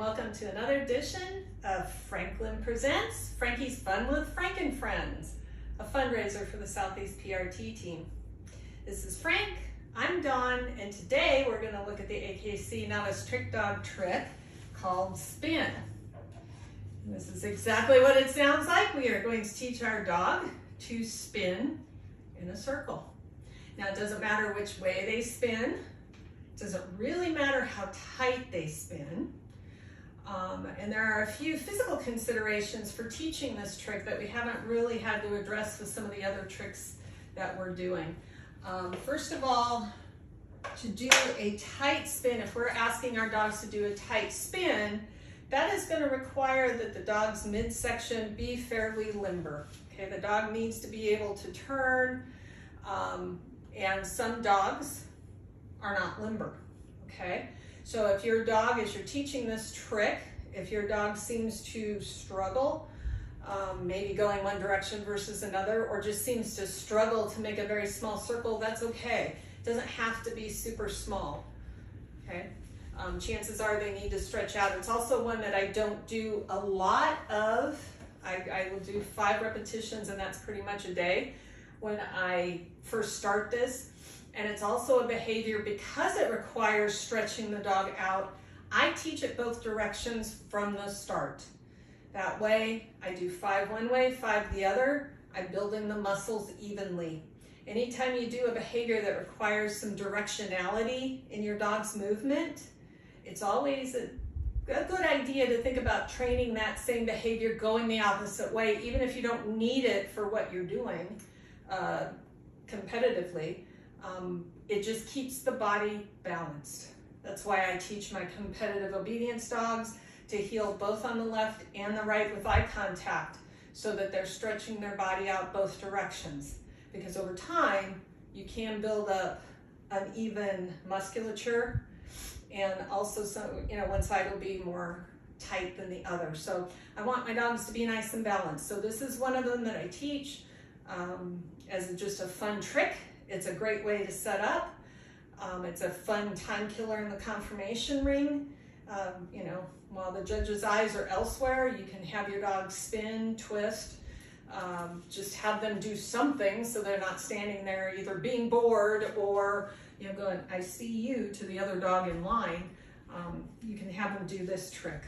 welcome to another edition of Franklin Presents Frankie's Fun with Frank and Friends, a fundraiser for the Southeast PRT team. This is Frank, I'm Dawn, and today we're going to look at the AKC Novice trick dog trick called Spin. And this is exactly what it sounds like. We are going to teach our dog to spin in a circle. Now it doesn't matter which way they spin. It doesn't really matter how tight they spin. And there are a few physical considerations for teaching this trick that we haven't really had to address with some of the other tricks that we're doing. First of all, to do a tight spin, if we're asking our dogs to do a tight spin, that is going to require that the dog's midsection be fairly limber. Okay, the dog needs to be able to turn, and some dogs are not limber. Okay, so if your dog, as you're teaching this trick, if your dog seems to struggle, maybe going one direction versus another, or just seems to struggle to make a very small circle, that's okay. It doesn't have to be super small. Okay. Chances are they need to stretch out. It's also one that I don't do a lot of. I will do 5 repetitions, and that's pretty much a day when I first start this. And it's also a behavior, because it requires stretching the dog out, I teach it both directions from the start. That way, I do 5 one way, 5 the other. I build in the muscles evenly. Anytime you do a behavior that requires some directionality in your dog's movement, it's always a good idea to think about training that same behavior going the opposite way, even if you don't need it for what you're doing competitively. It just keeps the body balanced. That's why I teach my competitive obedience dogs to heel both on the left and the right with eye contact, so that they're stretching their body out both directions. Because over time, you can build up uneven musculature, and also one side will be more tight than the other. So I want my dogs to be nice and balanced. So this is one of them that I teach as just a fun trick. It's a great way to set up. It's a fun time killer in the confirmation ring. While the judge's eyes are elsewhere, you can have your dog spin, twist, just have them do something so they're not standing there either being bored or going, I see you, to the other dog in line. You can have them do this trick.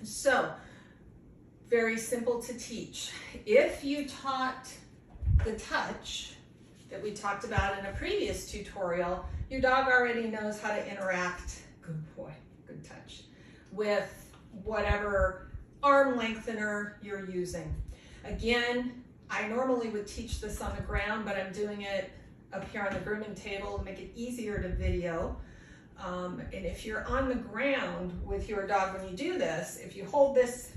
So, very simple to teach. If you taught the touch that we talked about in a previous tutorial, your dog already knows how to interact, good boy, good touch, with whatever arm lengthener you're using. Again, I normally would teach this on the ground, but I'm doing it up here on the grooming table to make it easier to video. And if you're on the ground with your dog when you do this, if you hold this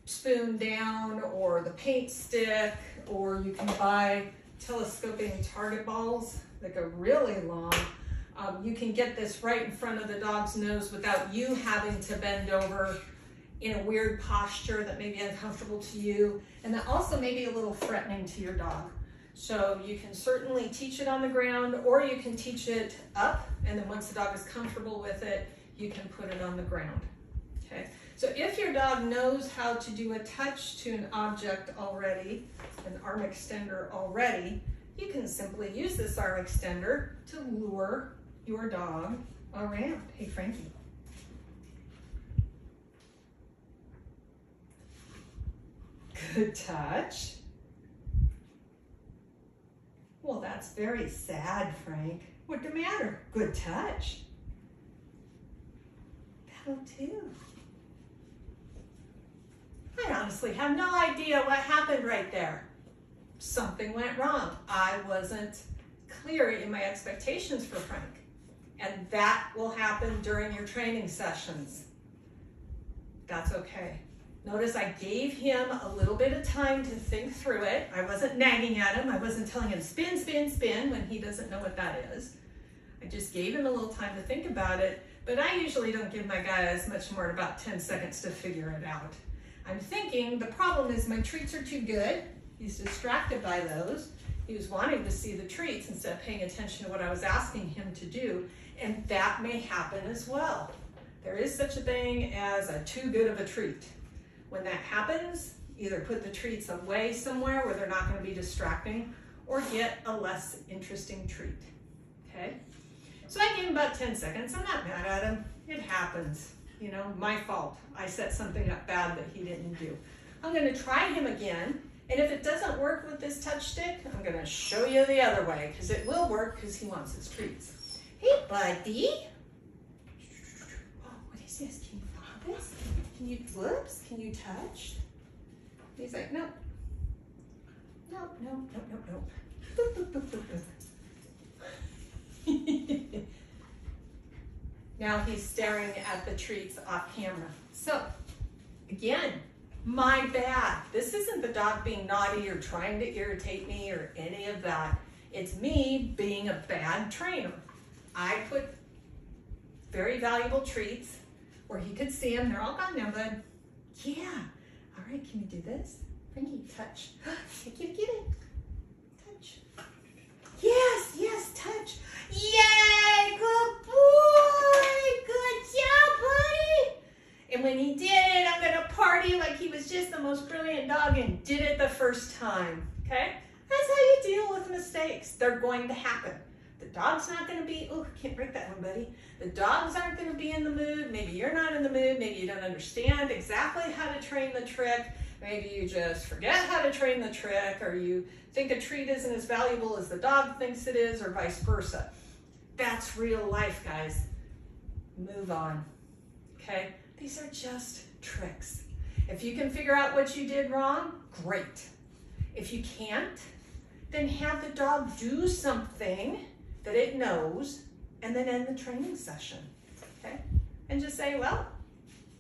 spoon down, or the paint stick, or you can buy telescoping target balls that go really long, you can get this right in front of the dog's nose without you having to bend over in a weird posture that may be uncomfortable to you, and that also may be a little threatening to your dog. So you can certainly teach it on the ground, or you can teach it up, and then once the dog is comfortable with it, you can put it on the ground. Okay. So if your dog knows how to do a touch to an object already, an arm extender already, you can simply use this arm extender to lure your dog around. Hey, Frankie. Good touch. Well, that's very sad, Frank. What's the matter? Good touch. That'll do. I honestly have no idea what happened right there. Something went wrong. I wasn't clear in my expectations for Frank. And that will happen during your training sessions. That's okay. Notice I gave him a little bit of time to think through it. I wasn't nagging at him. I wasn't telling him spin, spin, spin when he doesn't know what that is. I just gave him a little time to think about it, but I usually don't give my guys much more than about 10 seconds to figure it out. I'm thinking the problem is my treats are too good. He's distracted by those. He was wanting to see the treats instead of paying attention to what I was asking him to do, and that may happen as well. There is such a thing as a too good of a treat. When that happens, either put the treats away somewhere where they're not going to be distracting, or get a less interesting treat, okay? So I gave him about 10 seconds. I'm not mad at him. It happens, you know, my fault. I set something up bad that he didn't do. I'm going to try him again, and if it doesn't work with this touch stick, I'm going to show you the other way, because it will work because he wants his treats. Hey, buddy. Oh, what is this? Can you follow this? Can you, whoops, can you touch? He's like, nope. Nope, nope, nope, nope, nope. Boop, boop, boop, boop, boop. Now he's staring at the treats off camera. So, again, my bad. This isn't the dog being naughty or trying to irritate me or any of that. It's me being a bad trainer. I put very valuable treats where he could see them. They're all gone now, bud. Yeah. All right, can you do this? Frankie, touch. Get it. Touch. Yes, yes, touch. Yay, good boy. Good job, buddy. And when he did it, I'm going to party like he was just the most brilliant dog and did it the first time, okay? That's how you deal with mistakes. They're going to happen. The dog's not going to be, oh, can't break that one, buddy. The dogs aren't going to be in the mood. Maybe you're not in the mood. Maybe you don't understand exactly how to train the trick. Maybe you just forget how to train the trick, or you think a treat isn't as valuable as the dog thinks it is, or vice versa. That's real life, guys. Move on, okay? These are just tricks. If you can figure out what you did wrong, great. If you can't, then have the dog do something that it knows, and then end the training session, okay? And just say, well,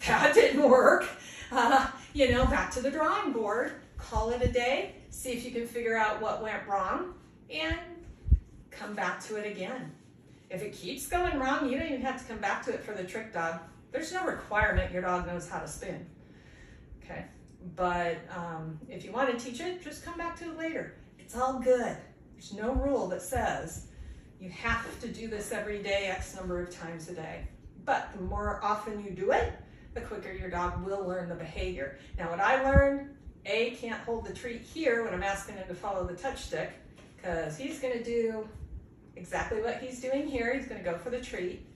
that didn't work. You know, back to the drawing board, call it a day, see if you can figure out what went wrong, and come back to it again. If it keeps going wrong, you don't even have to come back to it for the trick dog. There's no requirement your dog knows how to spin, okay? But if you want to teach it, just come back to it later. It's all good. There's no rule that says you have to do this every day, X number of times a day. But the more often you do it, the quicker your dog will learn the behavior. Now what I learned, A, can't hold the treat here when I'm asking him to follow the touch stick, because he's going to do exactly what he's doing here. He's going to go for the treat.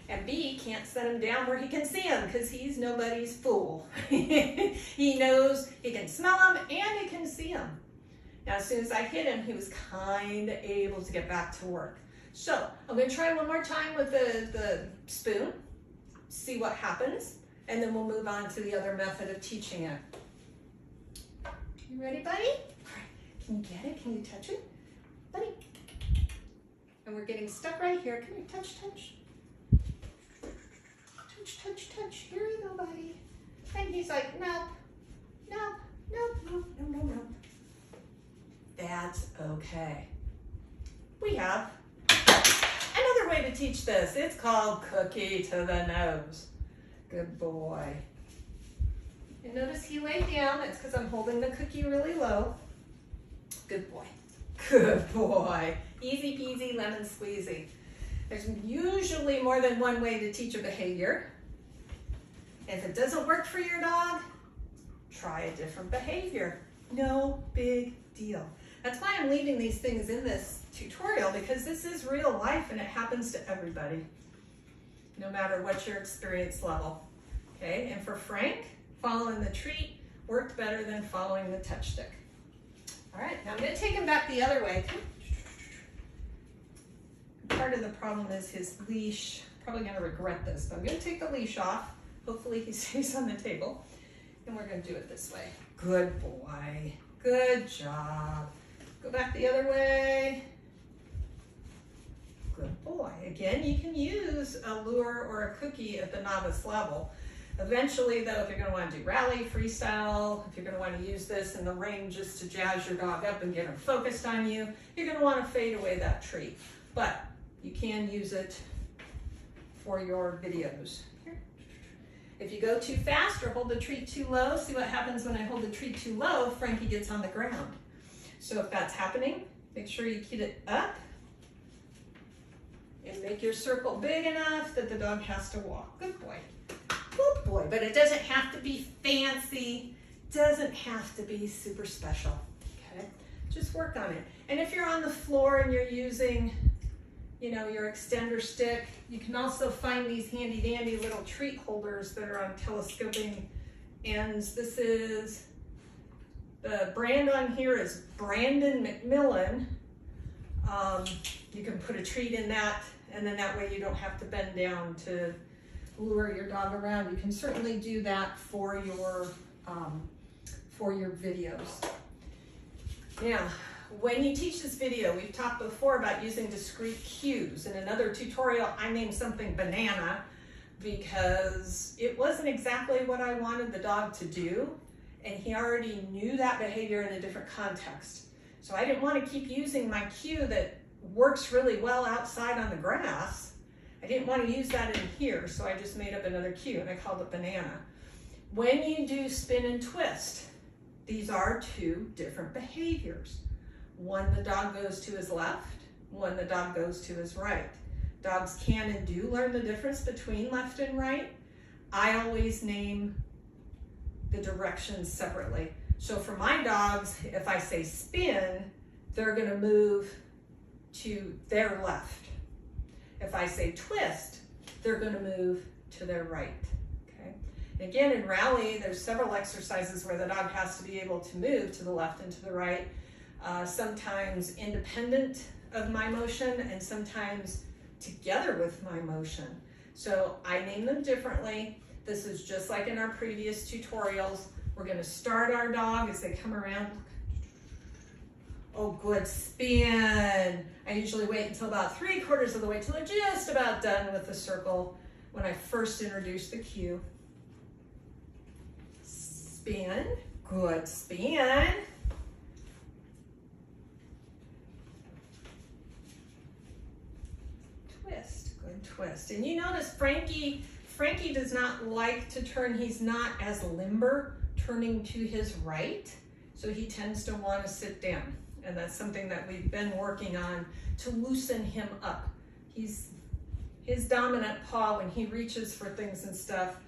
And B, can't set him down where he can see him, because he's nobody's fool. He knows he can smell him and he can see him. Now as soon as I hit him, he was kind of able to get back to work. So I'm going to try one more time with the spoon, see what happens, and then we'll move on to the other method of teaching it. You ready, buddy? All right. Can you get it? Can you touch it? Buddy. And we're getting stuck right here. Come here, touch, touch. Touch, touch, touch. Here you go, buddy. And he's like, nope, nope, nope, nope, no, no, no. That's okay. We have another way to teach this. It's called cookie to the nose. Good boy. And notice he laid down. It's because I'm holding the cookie really low. Good boy. Good boy. Easy peasy, lemon squeezy. There's usually more than one way to teach a behavior. If it doesn't work for your dog, try a different behavior. No big deal. That's why I'm leaving these things in this tutorial, because this is real life and it happens to everybody, no matter what your experience level. Okay, and for Frank, following the treat worked better than following the touch stick. All right, now I'm going to take him back the other way. Part of the problem is his leash. Probably going to regret this, but I'm going to take the leash off. Hopefully he stays on the table. And we're going to do it this way. Good boy. Good job. Go back the other way. Good boy. Again, you can use a lure or a cookie at the novice level. Eventually, though, if you're going to want to do rally, freestyle, if you're going to want to use this in the ring just to jazz your dog up and get him focused on you, you're going to want to fade away that treat. But you can use it for your videos. Here. If you go too fast or hold the treat too low, see what happens when I hold the treat too low, Frankie gets on the ground. So if that's happening, make sure you keep it up and make your circle big enough that the dog has to walk. Good boy. good boy, but it doesn't have to be fancy, doesn't have to be super special, okay? Just work on it. And if you're on the floor and you're using, you know, your extender stick, you can also find these handy dandy little treat holders that are on telescoping ends. This is, the brand on here is Brandon McMillan. You can put a treat in that, and then that way you don't have to bend down to lure your dog around. You can certainly do that for your videos. Now, when you teach this video, we've talked before about using discrete cues. In another tutorial, I named something banana because it wasn't exactly what I wanted the dog to do, and he already knew that behavior in a different context. So I didn't want to keep using my cue that works really well outside on the grass. I didn't want to use that in here, so I just made up another cue and I called it banana. When you do spin and twist, these are two different behaviors. One, the dog goes to his left, one, the dog goes to his right. Dogs can and do learn the difference between left and right. I always name the directions separately. So for my dogs, if I say spin, they're gonna move to their left. If I say twist, they're gonna move to their right, okay? And again, in rally, there's several exercises where the dog has to be able to move to the left and to the right, sometimes independent of my motion and sometimes together with my motion. So I name them differently. This is just like in our previous tutorials. We're gonna start our dog as they come around. Oh, good, spin. I usually wait until about 3/4 of the way till they're just about done with the circle when I first introduce the cue. Spin, good, spin. Twist, good twist. And you notice Frankie does not like to turn. He's not as limber turning to his right, so he tends to want to sit down. And that's something that we've been working on to loosen him up. His dominant paw, when he reaches for things and stuff,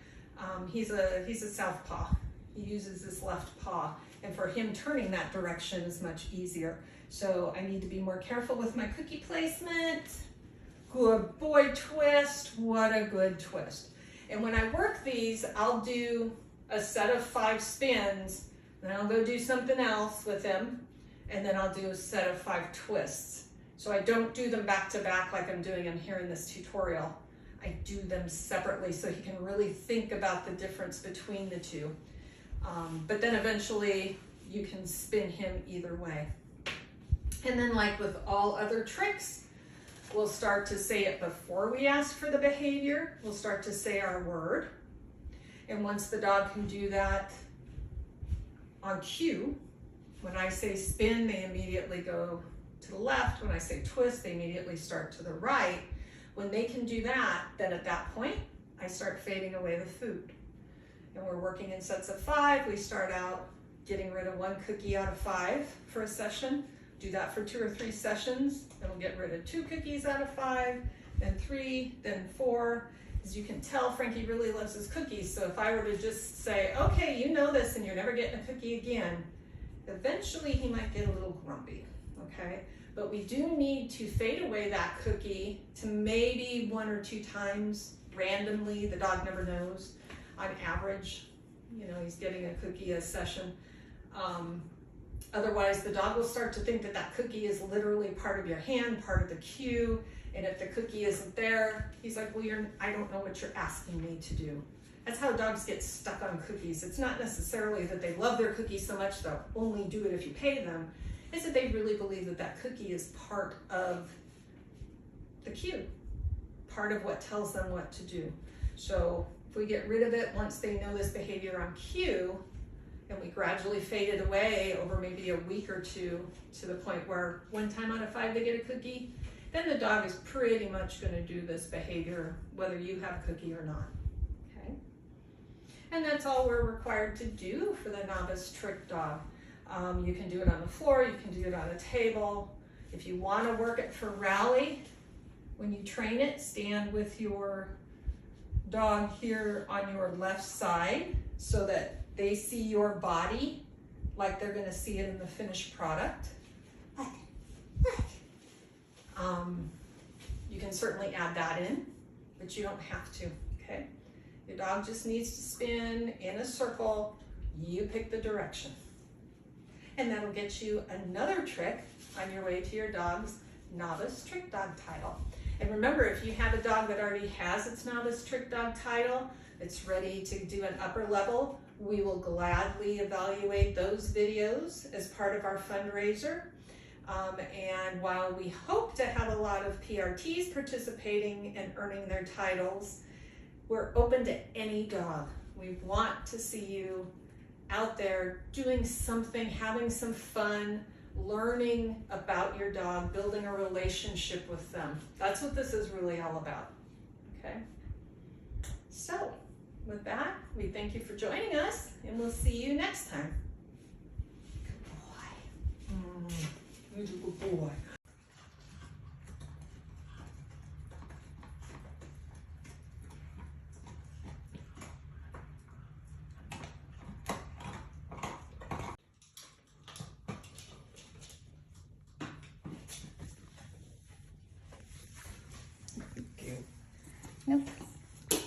he's a southpaw. He uses his left paw, and for him turning that direction is much easier. So I need to be more careful with my cookie placement. Good boy, twist. What a good twist. And when I work these, I'll do a set of 5 spins, then I'll go do something else with him, and then I'll do a set of 5 twists. So I don't do them back to back like I'm doing them here in this tutorial. I do them separately so he can really think about the difference between the two. But then eventually you can spin him either way. And then, like with all other tricks, we'll start to say it before we ask for the behavior. We'll start to say our word. And once the dog can do that on cue, when I say spin, they immediately go to the left. When I say twist, they immediately start to the right. When they can do that, then at that point, I start fading away the food. And we're working in sets of 5. We start out getting rid of 1 cookie out of 5 for a session. Do that for 2 or 3 sessions. Then we'll get rid of 2 cookies out of 5, then 3, then 4. As you can tell, Frankie really loves his cookies. So if I were to just say, okay, you know this and you're never getting a cookie again, eventually he might get a little grumpy, okay? But we do need to fade away that cookie to maybe 1 or 2 times randomly. The dog never knows. On average, you know, he's getting a cookie a session. Otherwise, the dog will start to think that that cookie is literally part of your hand, part of the cue. And if the cookie isn't there, he's like, well, I don't know what you're asking me to do. That's how dogs get stuck on cookies. It's not necessarily that they love their cookies so much they'll only do it if you pay them. It's that they really believe that that cookie is part of the cue, part of what tells them what to do. So if we get rid of it once they know this behavior on cue, and we gradually fade it away over maybe a week or 2 to the point where 1 time out of 5 they get a cookie, then the dog is pretty much going to do this behavior whether you have a cookie or not. Okay? And that's all we're required to do for the novice trick dog. You can do it on the floor, you can do it on a table. If you want to work it for rally, when you train it, stand with your dog here on your left side so that they see your body like they're gonna see it in the finished product. You can certainly add that in, but you don't have to, okay? Your dog just needs to spin in a circle. You pick the direction. And that'll get you another trick on your way to your dog's novice trick dog title. And remember, if you have a dog that already has its novice trick dog title, it's ready to do an upper level, we will gladly evaluate those videos as part of our fundraiser. And while we hope to have a lot of PRTs participating and earning their titles, we're open to any dog. We want to see you out there doing something, having some fun, learning about your dog, building a relationship with them. That's what this is really all about, okay? So, with that, we thank you for joining us, and we'll see you next time. Good boy. He's a good boy. Nope.